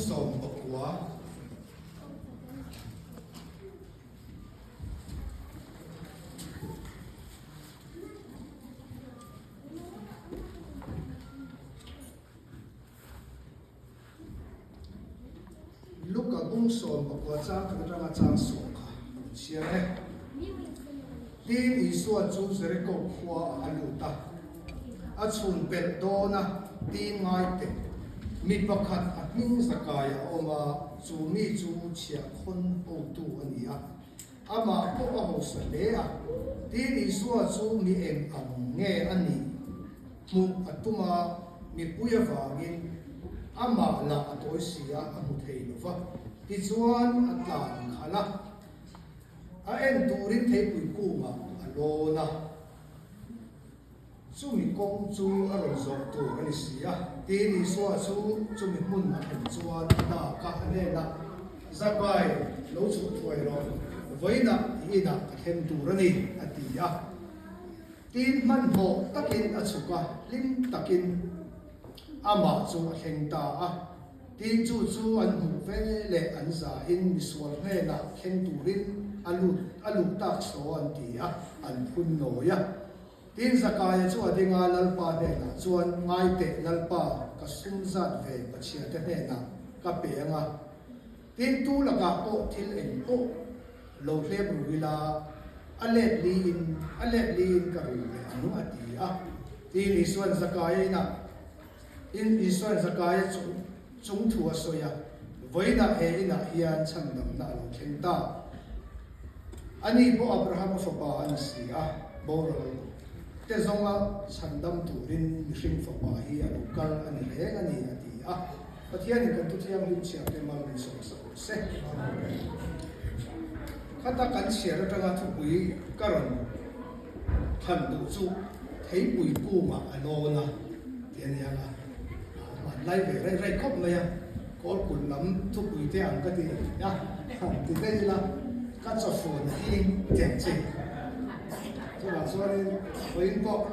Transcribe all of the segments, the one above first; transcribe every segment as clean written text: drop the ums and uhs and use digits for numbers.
som bakwa luka bung som bakwa cha kadra cha som kha chia ne tin isua chu zere ko khwa aluta a chun pel dona tin ngai te mi pakhat a hing zakaya oma chu mi chu chia khon po tu ania ama ko a ho sa le a tin isua chu mi em ang nge ani mu atuma mi puya wangin ama la atoi sia amu thei lova ti chuan atlan khala a en turin thei pui kuma alona chu mi kong chu a ron zok tu ani sia ti ni so chu mi mun a hen chuan na ka ne na zakai lo chu thoi ro voina ina hen tu rani atia tin man ho takin achuka lim takin ama chu a heng ta a tin chu an hu ve le an za in miswal ne na heng turin alu tak so an ti a an phun no ya tin zakaya chu adinga lalpa ne na chuan ngai te lalpa ka sum zat ve pachia te ne na ka pe anga tin tu laka po thil en po lo hlep ruila alet li in ka ru le anu ati a tin isuan zakaya na in isuan zakaya chung thua soya voina he ina hian chandam na lo thenta ani bo abraham fa ba an si a bo te zonga chandam turin mihring fa ba hi alo kal ani leng ani ati a pathian kan tu thiam lim chia te mal ni so se khata kan chia ra tanga thu pui karon than du chu thei pui pu ma alona tian ya la lai về rai khóc này à có cuốn lắm thuốc bụi thế ăn cái gì nhá thì đây là các trò phồn in tiền chỉ cho là cho nên với có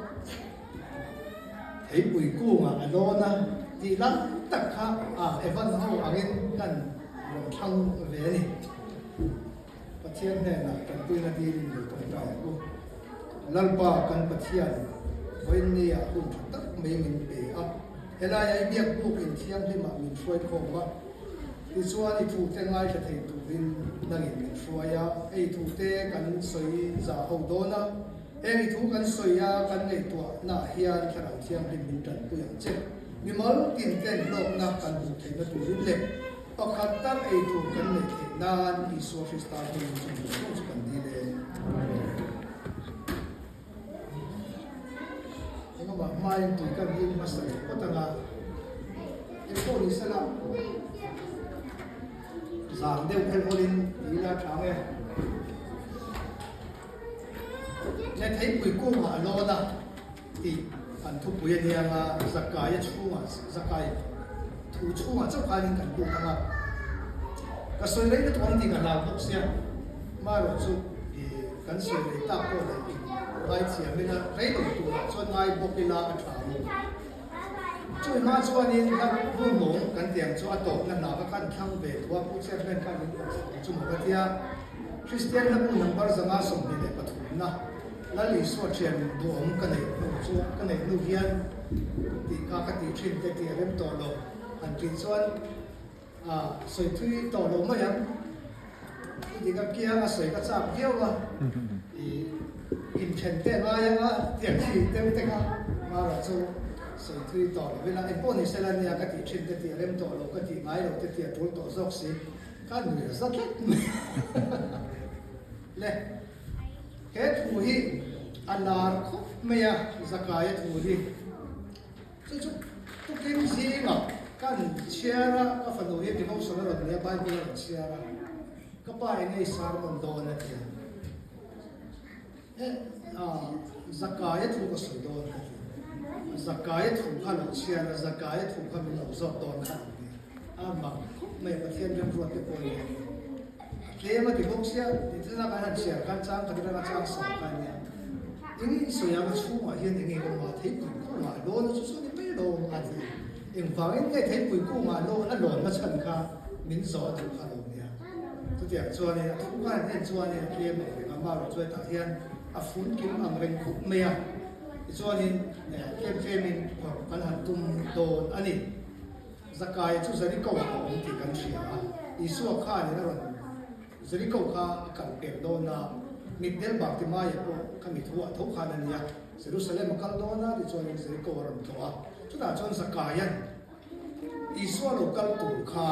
thấy bụi cũ mà anh lo na thì lắm tất cả em vẫn hậu anh cần một thằng về này và thiên này là cần tôi là đi được tổng đại của lalpa cần bát thiên với nia cũng tất mấy mình để ela ai biak bu in thiam lima min foi khom ba ti chuan I thu te ngai the thei tu win nangin min foia ei thu te kan soi za ho dona ei thu kan soia kan nei tua na hian kharau thiam lim min tan pu yang che mi mal tin ten lok na kan bu thei na tu rin le pakhat tak ei thu kan nei the nan I so Krista tu chu kan di le mà mai tụi các viên mà sẽ có thằng à em có đi xem nào giảm đều em có lên đi ra sáng em nghe thấy quỷ cô mà lo đó thì anh thu quỷ này mà giặc cái chú mà giặc cái thu chú mà chắc phải nên cần cô thằng à cái số lấy cái toán thì cả nào cũng xem mà rồi chú thì cái số lấy ta có đấy ai chia mình là thấy được tụ là cho ngay bốc đi la cái thằng chui mà cho nên các vùng nông cần tiền cho tổ là nào các căn thang về thua cũng sẽ bên căn chung một cái tia Christian là một number za ngang sống đi để bắt thủng na là lý số chuyện đồ ông cái này cho cái này lưu hiền thì các cái chuyện cái tiền em tổ lộ anh chỉ cho sợi thui tổ lộ mà em thì cái kia là sợi cái chạm kêu mà thì in chen te nga ya nga tiang chi te te nga ma ra chu soi thui to ve la en poni sela nia ka ti chen te ti rem to lo ka ti ngai lo te ti tul to zok si ka nu ya zat le ke thu hi anar khop me ya zakaya thu hi chu tu kem si ma kan chiara ka fa no ye ti mo so la ro ne ba ni chiara ka pa nei sar mon do na ti zakaya thu ko soi don zakaya thu kha lo chia na zakaya thu kha min lo zot don kha ama me pathian jam ruat te poi le ma ti bok sia ti tsana ka han sia kan chang ka dira chang sa ka nia ini so ya ma chu ma hian ngi ko ma thei ko ma lo na chu ni pe lo ma ti em vang in nghe thấy bụi cũ mà nó lộn nó chân kha mình gió thì khá lộn nha tôi tiếc cho nên không phải nên cho nên kia mà phải làm bao rồi tại hiện phun kim ang ren khúc mê cho nên kia mình còn hẳn tum đồn anh ấy zakai chu zari câu ông thì cần xia isu kha ni na ron zari câu kha kan pek do na midel bak ti mai ko kami thua tho kha na nia Jerusalem kal do na ti chon zari câu ron thua chu da chon zakai an isu lo kal tu kha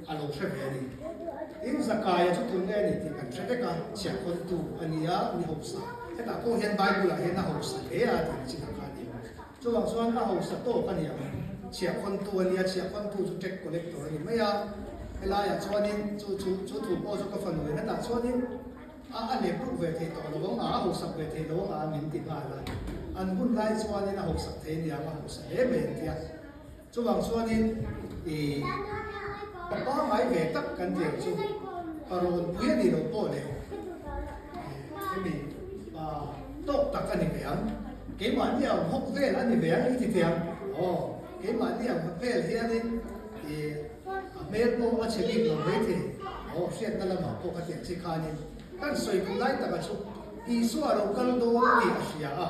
alo she ve ni in zakai chu tu nge ni ti kan she ka chia kon tu ania ni hop sa ta ko hian bible la hian na hop sa e a ti chi kha ni chu wang chuan na hop sa to ka ni chia con tu ania chia con tu chu check collector ni mai a elai a chuanin chu tu po chu ka fan we na ta chuanin a le pru ve the to lo nga ho sak ve the lo a min ti ba la an bun lai chuanin a ho sak the ni a ho sa le me tia chu wang chuanin pa mai ve tak kan ti chu paron puya ni lo po le mi tok tak ani ve ang ke ma ni a hok ve la ni ve ang ti tiang cái mà đi ăn phê là đi thì mấy cô ở trên đi làm mấy thì hiện tại là mà cô có tiền chỉ khai nên cái sợi cũng lại tất cả chú ý số là cần đồ thì là à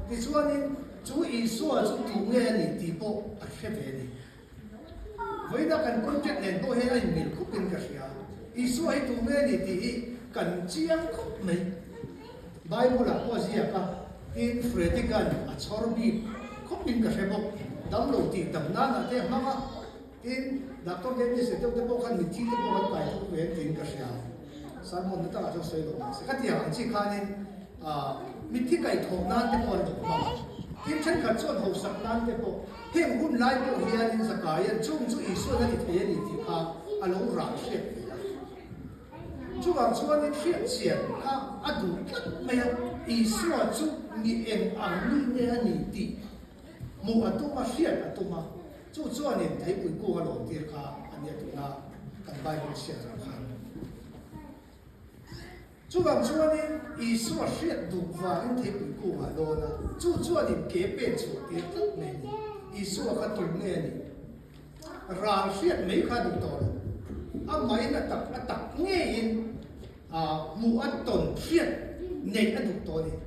thì chú anh chú ý số chú tu nghe này thì bộ ở trên thế này với đó cần con chết nên tôi hay là mình cũng tin cái gì à ý số hay tu nghe này thì cần chiang khúc mấy Bible là có gì à in Fredigan ở Chorbi khúc tin cái gì bộ đóng đầu thì tầm nan là thế mà in đặc biệt là sẽ tiếp tục khăn mình chi tiết một cái cũng về tiền cái gì à sáng hôm nay ta cho xây dựng sẽ cái tiền chỉ khai nên mình thích cái thổ nan thế còn được mà in chân khẩn chọn hậu sắc nan thế bộ hiện hun lại bộ hiện in sắc cái chung chú ý số là thì thế thì khá alo ra sẽ chú bảo chú anh thiệt tiền khá đủ tất mấy ý số chú ni em ăn ni nghe ni ti mua atuma hiền atuma chú anh thấy bụi cô hà lộn tiền khá anh ấy tụi na cần bài một hiền ra khá chú bảo chú anh ý số hiền đủ và anh thấy bụi cô hà lộn na chú anh kế bên chú tiền tất này ý số khá tụi này ra hiền mấy khá đủ to mấy là tập nghe in mua ăn tồn hiền này ăn đủ to này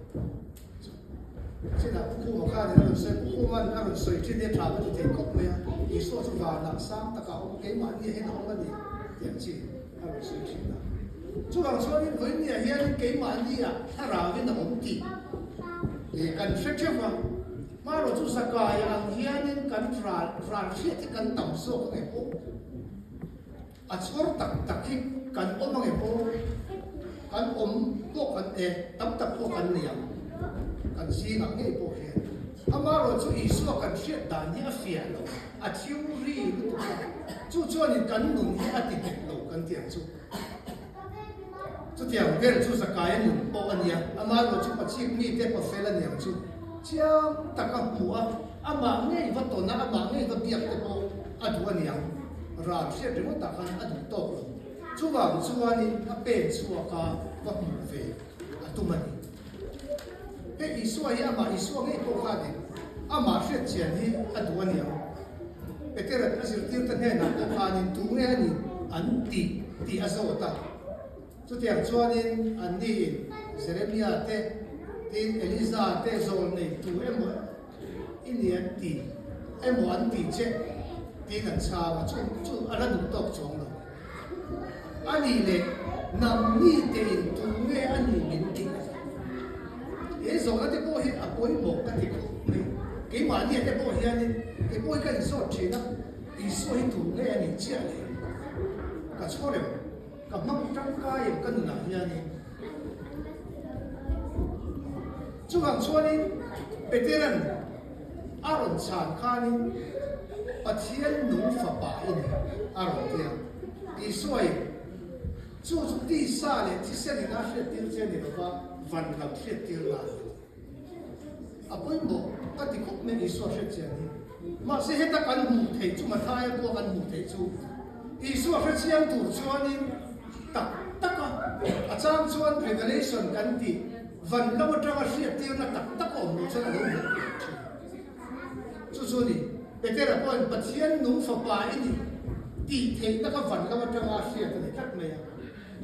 thế là khu mà khai thì nó sẽ khu ăn nó sợi trên địa thảo thì thấy cốc này ý số chúng vào làm sáng tất cả ông cái mà như thế nào mà đi tiền chi nó sợi trên đó chú bằng số những với nhà hiện cái mà như à ta ra cái nó ổn thì cần xét chấp mà rồi chú sa cài anh hiện cần ra xét thì cần tổng số cái bộ số tắc khi cần ôm cái bộ cần ôm bộ cần tập bộ cần nhiều cần gì ngắm nghe bộ hiện, ama rồi chú ý số cần xét đàn nhớ phiền rồi, thiếu ri lúc chú nên cần nung nhớ thì đẹp lâu cần tiền chú tiền về chú sa cái nung bộ anh nhớ, ama rồi chú bắt chiếc mi đẹp bộ phê là nhớ chú, chiang tất cả mua, ama nghe vật tổ na ama nghe vật biếc đẹp bộ, đủ anh nhớ, ra xét thì muốn tất cả đủ tốt rồi, chú vào chú anh bên chú cả vật mua về, đủ mình cái ý số ấy mà ý số cái bộ khác đi, mà xét tiền thì đủ anh nhiều, cái cái là cái tiêu tân hệ nào cũng khai nên tu nghe ni anh ti azota, cho tiền cho nên anh đi Jeremiah te Elisa te zol này tu em muốn Indian ti em muốn ti chết ti cần sao mà chú anh đã đủ tốt chồng rồi, anh đi này nằm ni tiền tu nghe anh đi mình ti cái số cái bộ hiện ở cuối một cái cái mà như cái bộ hiện cái bộ cái số chuyện đó ý số hiện thủ này anh chia này cả số đều cả mắc trong cái cái là như này chú hàng số này bây giờ là Aaron sản khai ở thiên núi Phật bảo này Aaron kia ý số ấy chú đi xa này thì sẽ là sẽ tiêu trên này là văn làm sẽ tiêu là apoi mo ta ti khop me isu a hret chian ma se heta kan mu thei chu ma thai ko kan mu thei chu isu a hret chian tur chuanin tak a chang chuan revelation kan ti van lo tanga hriat tir na tak om lo chana lo chu chu ni Peter apon pathian nung fapa ini ti thei ta ka van ka tanga sia ta ni kat me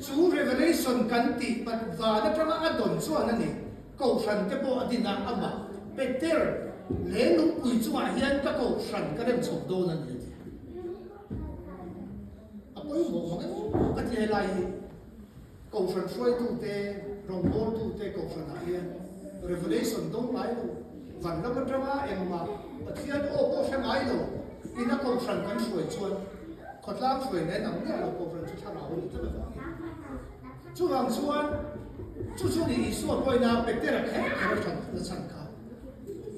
chu revelation kan ti pat va na tanga adon chuan ani ko san te po adina ama Peter le lu pui chuwa hian ka ko san ka rem chok do na ni apoi mo ka ti lai ko san soi tu te rong bol tu te ko san a hian revelation dong lai lu van na ka tanga em ma pathian o sang ai lo ina ko san kan soi chuan khot lam soi ne nang ne lo ko san chu tha lo ni tu ba chu wang chuan chu ni su poi na Peter khe ka san na san ka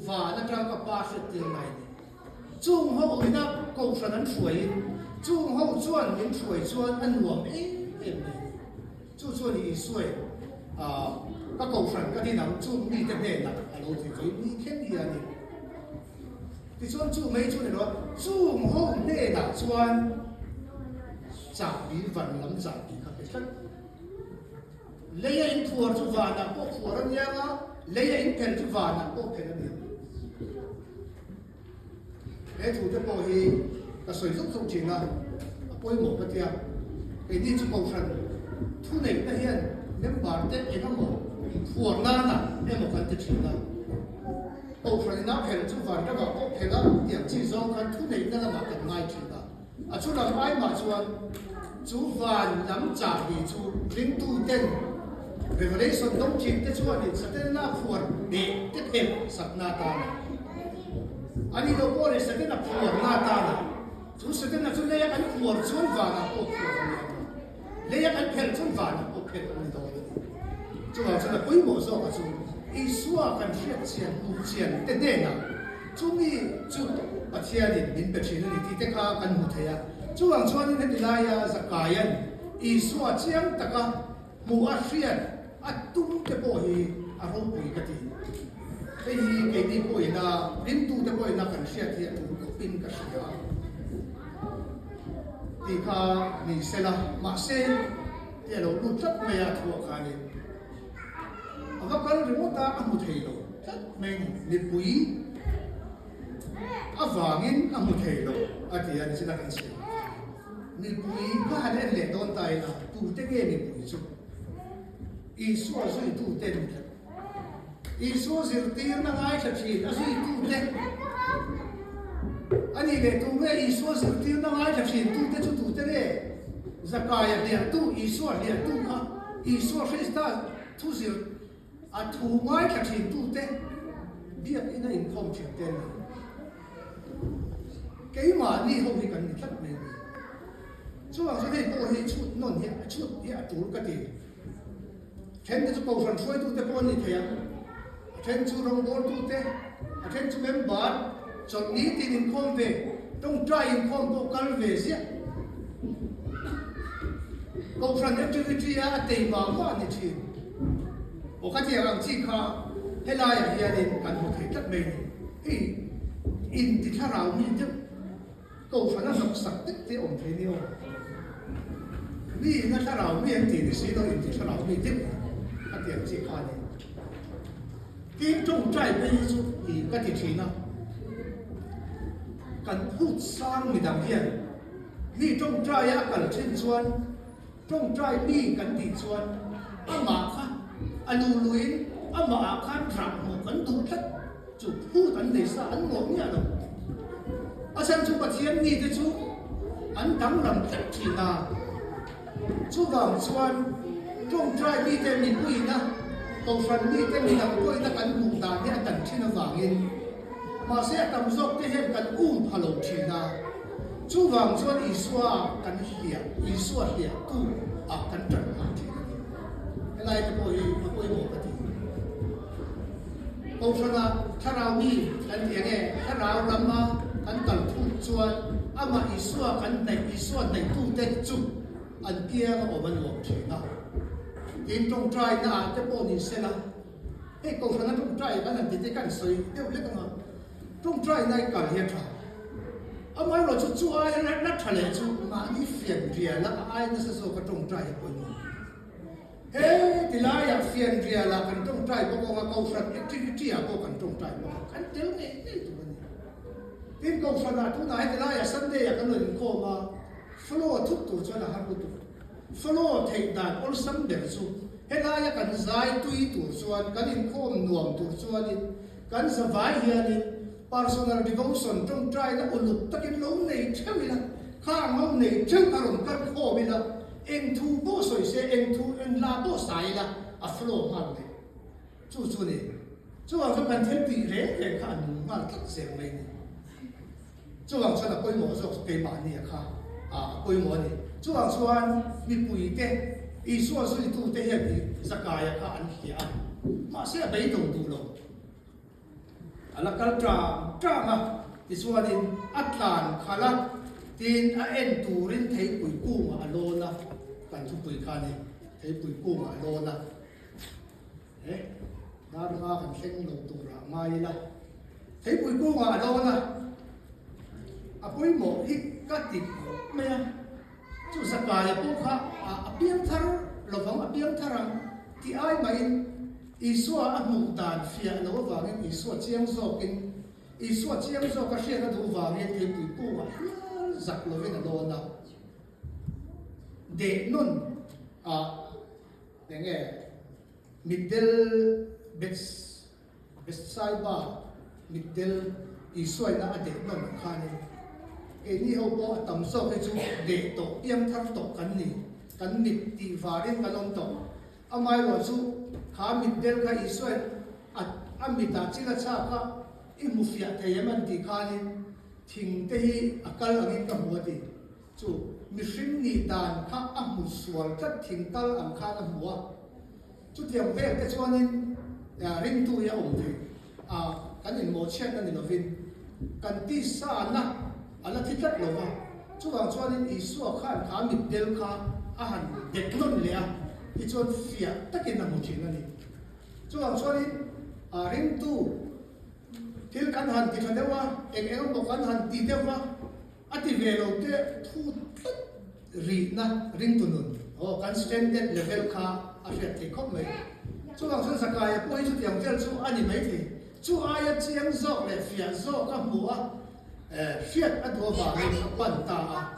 và nó trang các ba sự tiền này chung hậu người ta cầu sản ăn suối chung hậu chuan những suối chuan ăn luồng ấy em này chu chuan đi suối các cầu sản các đi nằm chung đi tới đây là lâu thì phải đi khen đi anh thì chuan chu mấy chu này đó chung hậu này là chuan trả bí vận lắm trả bí các cái chất lấy anh thua chu vào là có thua đó nhá lấy anh phèn chu vào là có phèn đó để thủ cho bồi hi là sử dụng công trình là bồi một cái tiệm cái đi cho cầu sản thu này nó hiện nếu bản chất em nó một phù na là em một phần thực sự là cầu sản nó hiện trong vạn các bạn có thể là điểm chỉ do cái thu này nó là một cái ngay chỉ là à chú là ai mà chú vạn nắm trả vì chú lính tu tên revelation đông chỉ cái chú này sẽ tên là phù để tiếp thêm sắp na ta anh đâu có để sẽ là phù na ta là chú sẽ là chú lấy anh phù xuống vào là phù lấy anh phèn xuống vào là phù phèn anh đâu chú bảo chú là quý một số cái chú ý xóa cái chuyện tiền tên này là chú mi chú bắt tiền đi mình bắt tiền đi thì cái cái một thế à chú bảo chú anh đi lại à giặc cái anh ý xóa tiền tất cả mua tiền tung cái bồi à không bồi cái gì cái đi bồi là đến tu cái bồi là cần tiền thì tu pin cái gì à thì cả mình sẽ là mà sẽ thì là lúc rất mày thuộc cái này và cái này chúng ta ăn một thầy rồi rất mình liệt quý vàng ăn một thầy rồi thì anh sẽ là cái gì liệt quý có hai anh lệ đón tay là tu tế nghe liệt quý chung Isu azui tu tên Isu zir tir na ngai sa chi azui tu tên ani le tu nge Isu zir tir na ngai sa chi tu tên e Zakaya le tu Isu le tu ha Isu Christa tu zir a tu ngai sa chi tu tên bia ina in phong chen tên cái mà ni không thì cần thắt mình chú hoàng sẽ thấy tôi chút non hiện chút hiện chủ cái gì trên cái cầu sản xuất tu tế bọn này thấy trên chú rong bol tu tế trên chú member chọn ní tin income về trong trai income bộ cal về gì cầu sản activity à tây bảo qua này chi bộ cái gì làm chi cả hay làอย่างนี้เนี่ยการหมดเหตุจัดเบนอินที่ถ้าเรามีจะcầu sản nó sập sạch tích thế ổn thế nhiềuนี่นะถ้าเราไม่เห็นตีนี่สิเราอินที่ถ้าเรามีจะ点这看呢，金种在背出一个的钱呢，跟互相的当天，你种在呀跟青砖，种在你跟地砖，马看，路路因，马看上我跟独特，就不等的是俺我面了，像这个天你的主，俺当然得钱呐，就往砖。trong trai đi tên mình quỳ na cầu phần đi tên mình làm quỳ na cần bùn đàn thì cần trên nó vàng in mà sẽ tầm dốc cái hiện cần hà lộ chỉ na chú vàng cho ý xoa cần hiệp tu cần trần hàng chỉ cái này cái bồi một cái gì cầu phần làถ้าเรามีกันเพียงแค่ถ้าเราลำมากันกันพูดชวนmà ý xoaกันในý xoaในตู้เต็มจุอันเกียร์ก็มันหลงchỉ na in trong trai na cái bộ này sẽ là cái câu chuyện trong trai cái này thì cái sợi tiêu lấy cái nào trong trai này cả hiện ra ông ấy nói chú ai nó trả lời chú mà đi phiền rìa là ai nó sẽ số cái trong trai của mình hey thì lại là phiền rìa là cái trong trai có câu chuyện activity à có cái trong trai có cái tiêu này tin câu phần là chúng ta hay là Sunday là cái người cô mà flow thúc tụ cho là hát tụ flow thầy đàn all Sunday su hết là cái giải tùy tụ cho cái in cô nuông tụ cho đi cái giờ vài hiện đi personal devotion trong trai nó ổn định tất nhiên lâu này theo mình là khang lâu này theo cả lòng cái cô mình là em thu bố soi sẽ em thu em la bố sai là a flow hàng này chú này chú vào trong cần thêm tỷ rẻ để khá đúng mà thật dễ mấy này chú vào trong là quay mỏ rồi cái bản này khá quay mỏ này chú vào trong bị bụi thế ý xua suy tu thế hiện thì sắc cài khá ăn hiền mà sẽ bị đồng đủ rồi là cái tra mà thì xua đi Atlan khá là tin en turin thấy bụi cũ mà alone na cần chú bụi khá này thấy bụi cũ mà alone na đấy đó là phần sinh lục tụ ra mai là thấy bụi cũ mà alone na bụi mỏ hít các tịch mày chú sắc cài bụi khá biếng thar lo vong biếng tharang thì ai mai Isua amu dan fia lo wangin Isua chiang zokin Isua chiang zo ka hriat adu wangin thei pui pu zak lovin alo na de nun nge middle best side ba middle Isua na ade nun khani ni ho bo tam so ke chu de to piang thar to kan mit ti varin kalom to amai lo chu khá mít del cái Israel mít ta chỉ là sao cả im mufia thì em ăn thì khai nên thình tây akal anh em cầm mua thì chú mission ni đàn khá âm một sual rất thình tal âm khá âm mua chú tiệm về cái cho nên ring tu ya ổn thì cái này một chuyện là nó vin cái tí sa na là thích rất lâu mà chú bảo cho nên Israel khá mít del khá hẳn đẹp luôn liền cái chỗ phía tất cả là một chuyện này chú làm cho nên ring tu thiếu cán hành thì phải đâu em một cán hành thì đâu thì về rồi cái thu tất ring tu nun cán standard level khá phải thì không mấy chú làm cho sakai bôi chú tiếng theo chú anh mấy thì chú ai chiang dọc để phía dọc các bùa phía đồ vào mình quan ta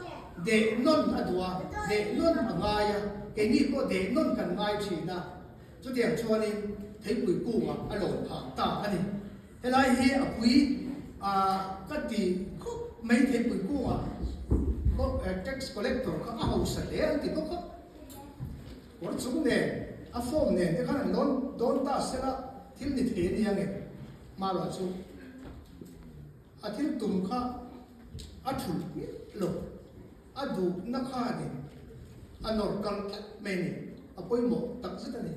để non đồ để non ngay cái này có để non cần ngay chỉ na chú tiếng cho nên thấy bụi cũ mà anh lột hàng ta anh ấy thế là hi bụi cái gì mấy thấy bụi cũ mà có tax collector có áo sạch đấy thì có chúng này form này cái này đón ta sẽ là thiếu như thế này nghe mà là chú thiếu tụm khá thul lột đủ nó khá này nổi căng mấy này bôi một tắc rất là này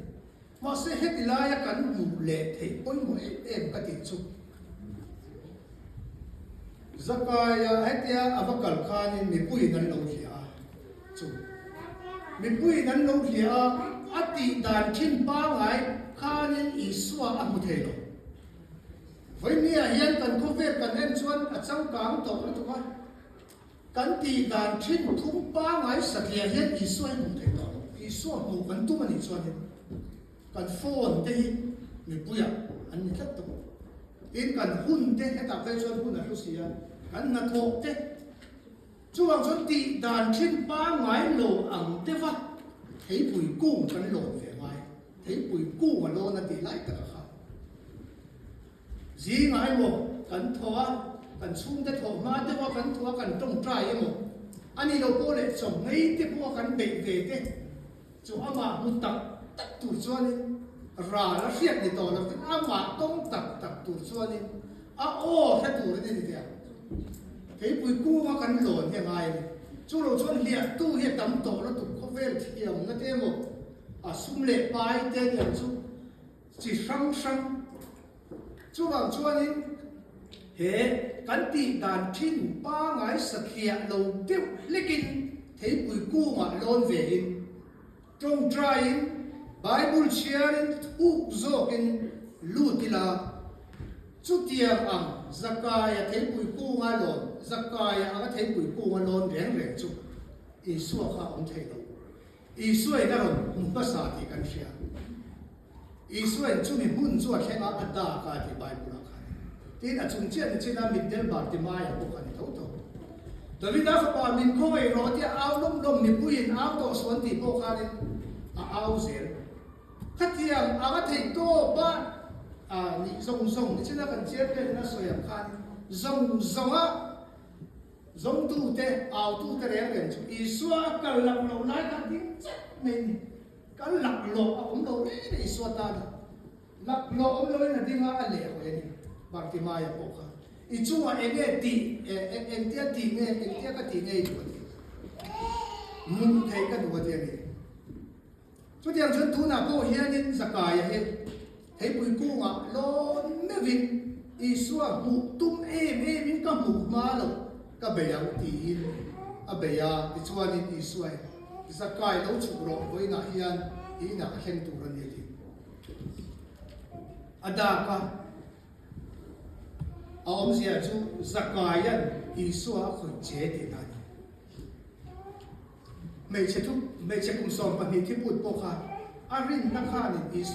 mà sẽ hết lại cảnh vụ lệ thì bôi một em cái tiền chung Zakaya hết ya avakal khanin mi pui nan lo hia chung mi pui nan lo hia ati dan thin pa ngai khanin Isua amu thelo với nia hian kan ko ve kan en chuan achang kang to to ka kan ti dan thin thum pa ngai sakya hian Isua amu thelo Isua mu kan tu mani chuan kan phone te mi puya an ni khat to in kan hun te ta kai chuan hun a rusia kan na thok te chuang chuan ti dan thin pa ngai lo ang te va thấy bụi cung kan lo ve ngai thấy bụi cung mà lo na ti lai ta kha gì ngai mo kan thoa kan chung te tho ma te wa kan thoa kan tong trai mo ani lo ko le chom ngai te po kan be ve te chu ama mu tak tu chuan ra la riat ni to la ama tong tak tu chuan thế tu ni ni te thấy bụi cu mà cần lộn thế này chú lộn chuan liệt tu hiện tấm tổ nó tụt có về thiềm nó thế một sum lệ bài thế điểm chú chỉ sang chú bảo chuan đi hệ cán tị đàn thiên ba ngái sạch hiện lầu tiếp lekin thấy bụi cu mà lộn về in trong trai in Bible sharing thu zo in lutila chú tiệm Zakaya thấy bụi cu ngã lộn Zakaya thấy bụi cu ngã lộn rèn rèn chú Isua khá ông thấy đâu Isua đã rồi không có sao thì cần xia Isua chú mình muốn cho khen áp đa cả thì Bible là khai tin a chung chian china min del Bartimai a ko kan tho David a fa min ko ei ro ti au lom mi puin au to swan ti po khanin a au zel khatiam aga thei to ba a ni zong ni china kan che pe na soyam khan zong a zong tu te au tu te re chu iswa kal lak lo lai ka ding chet men kal lak lo a lo ni iswa ta lak lo lo na ding a le ko ni Bartimai po kha ichua enge ti entia ti nge entia ka ti nge tu mun thei ka du ti ni chu tiang chun tu na ko hianin zakaya he hei pui ku nga lo ne vin isua mu tum min ka mu ma lo ka be yang ti in a be ya ti chuan in isua zakaya lo chu ro boi na hian ina hen tu ran ni ti ada ka ông sẽ chú Zakayan Isua khởi chế thì này mấy chế cùng sống và hình thức bút bộ khá arin nắc khá nên Isu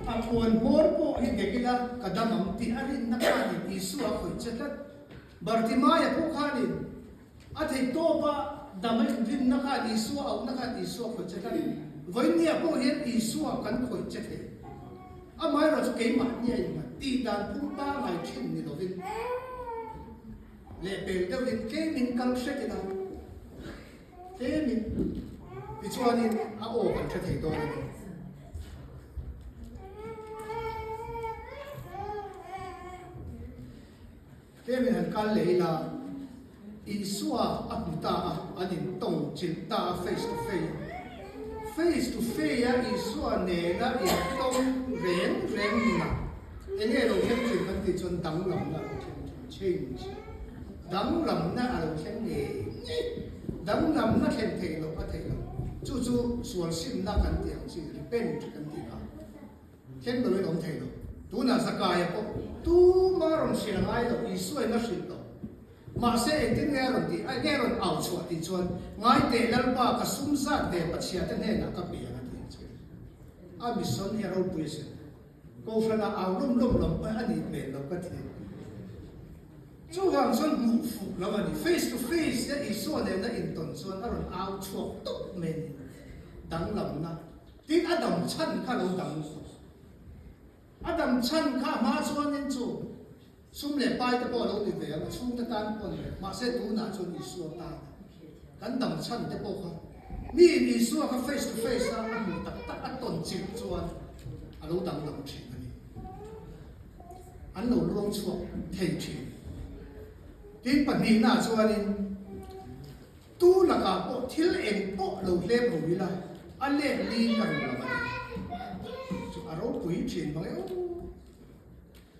à cuốn hồn bộ hình cái kia cả đam ấm thì arin nắc khá nên Isua khởi chế tất Bartimai bộ khá nên à thầy tô ba đam ấy hình nắc khá Isua ông nắc khá Isua khởi chế tất với nia bộ hiện Isua cần khởi chế thế à mai rồi cái mặt như vậy mà đi đàn phun ba ngày trên người đó vin lệ bể đâu vin cái mình cần sẽ cái nào cái mình thì cho nên à ổ vẫn sẽ thấy tôi cái mình hẳn can lấy là Isua áp ta anh tổng chính ta face to face ya Isua nè đã yên tông rèn nè anh em đồng khen chuyện vấn đề chọn đắng lòng là change đắng lòng na là khen nghề đắng lòng na khen thề lộc á thề lộc chú xuân sim na cần tiền chỉ bên cần tiền à khen đồ lấy đồng thề lộc tu na zakaya ko tu mà rong xiên ai lộc Isua na xiên lộc mà sẽ tin nghe rồi thì ai nghe rồi ảo chuột thì chọn ngay để lần ba cái sum sát để bắt chia tên này là cái bia là tiền chứ à mission hero position cô phải là ảo lum phải anh đi về đâu cái gì chú hoàng xuân ngủ phụ là mà đi face to face cái Isua này nó in tuần xuân nó rồi ảo chuột tốt mình đắng lòng na tiếng Adam chân khá lâu đắng Adam chân khá má xuân nên chú sum le pai te po lo ni ve ma sum te tan pon ma se tu na chun Isua ta kan dam chan te po kha mi Isua ka face to face a mu tak a ton chim chuan a lo dang lam thin ani an lo long chuak thei thin tin pa ni na chuan in tu la ka po thil en po lo le mo wi la a le li kan la ma chu a ro pui thin ma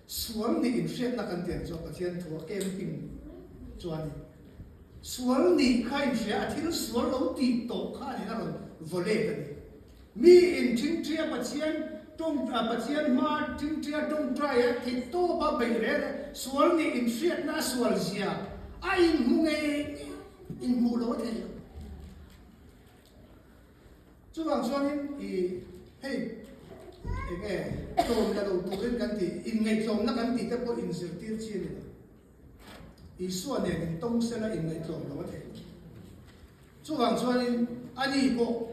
sual ni in fiat na kan tian cho pathian thua camping chuan sual ni khai fiat thil sual lo ti to kha ni na ron vole ka ni mi in thing tria pathian tong pathian ma thing tria tong try a thi to ba bei re sual ni in fiat na sual zia ai mu nge in mu lo the chu wang chuan in hey cái tôm là đầu tôm lên cái gì in ngày tôm nó cái gì cái bộ in sự tiêu chi này Isua này in tông sẽ là in ngày tôm nó có thể chú hoàng cho nên anh đi bộ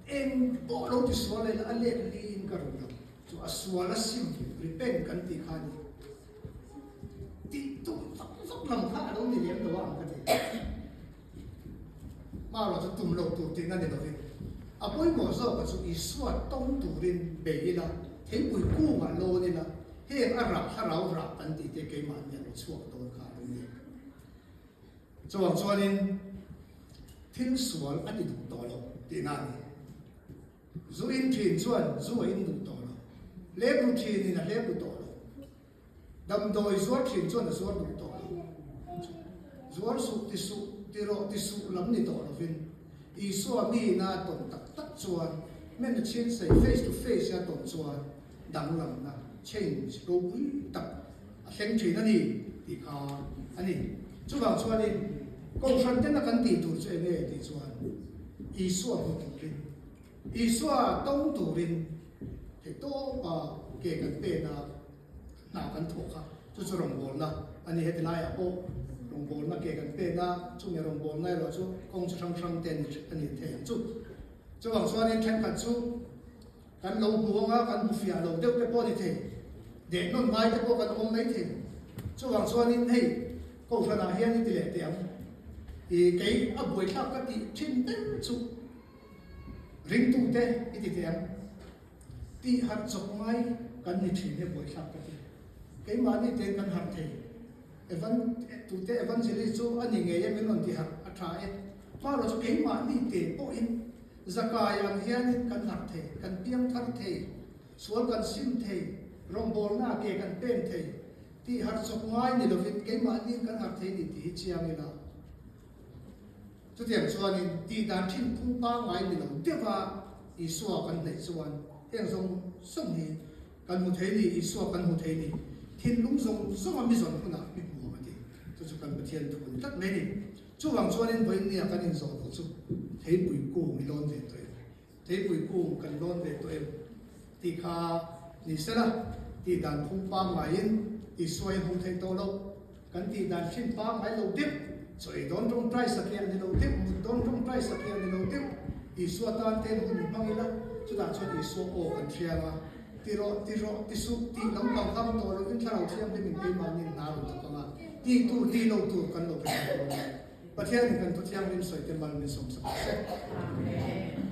em bộ lâu thì xóa này là anh lên in cái rồi chú à xóa là sim repent cái gì khai thì tôm rất làm khác đâu thì em đâu ăn cái gì mà rồi chú tôm lâu tôm thì nó để đâu đi à bôi mỏ rau cái chú Isua tông tủ lên bể là thấy bụi cua mà lô nên là thế à rạp anh thì cái mà nhận chuột tôi cả luôn nhỉ cho nên thiên sual anh thì đủ to rồi thì nào dù in thiên chuan dù in đủ to rồi lép đủ thiên thì là lép đủ to rồi đầm đồi ruột thiên chuan là ruột đủ to rồi ruột sụt thì sụt lắm thì to rồi viên Isua mi na tổn tắc chuan men the chin say face to face ya tổn chuan đắng lắm na change go quý tập khen chuyện anh đi thì anh đi chú vào chuan đi công phần tên là căn tỷ tụt chơi nghề thì chuan Isua một tụt lên Isua tông tụt lên thì to kể cả tên là nào cần thuộc ha chú chú rồng bồn na anh ấy hết lại à ô rồng bồn na kể cần pe na chú nhà rồng bồn này rồi chú công chú sang tên anh ấy thể chú chú bằng số anh em cần chú cần lâu buông á cần bù phìa lâu đeo cái bò thì thể để non mai cái bò cần ôm mấy thể chú bằng số anh em hay câu phần nào hiện thì lệ tiền thì cái ở buổi sau cái thì trên tên chú ring tu te iti tiang ti har chok mai kan ni thine boi thak ka ti ke ma ni te kan har the evan tu te evangelist chu ani nge ye men ti har atha e ma ro chu ke ma ni te po in zakai ang hian kan har the kan piang thar the sual kan sim the rong bol na ke kan pen the ti har chok mai ni lovin ke ma ni kan har the ni ti chiang ila chú tiền xuân thì đi đàn thiên phung ba ngày mình làm tiếp vào ý xua cần để xuân hiện dùng sông thì cần một thế thì ý xua cần một thế thì thiên lũng dùng sông mà bây giờ nó nào bị mùa thì chú cần một thiên thuần tất mấy thì chú bằng xuân nên với nia cần nên giàu chú thế bụi cô mình lon về tuổi thế bụi cô cần lon về tuổi thì kha thì sẽ là thì đàn phung ba ngày ý xua không thấy to đâu cần thì đàn thiên ba ngày lâu tiếp rồi đón trong trai sakyan đi lâu tiếp đón trong trai sakyan đi lâu tiếp Isu tan ten hun mangila chu da chon isu o kan thianga ti su ti lam lam kam to lo in thlau thiam de min pe ma ni na ro ta ma ti lo tu kan lo ka pathian kan tu thiam lim soi te mal ni som sa amen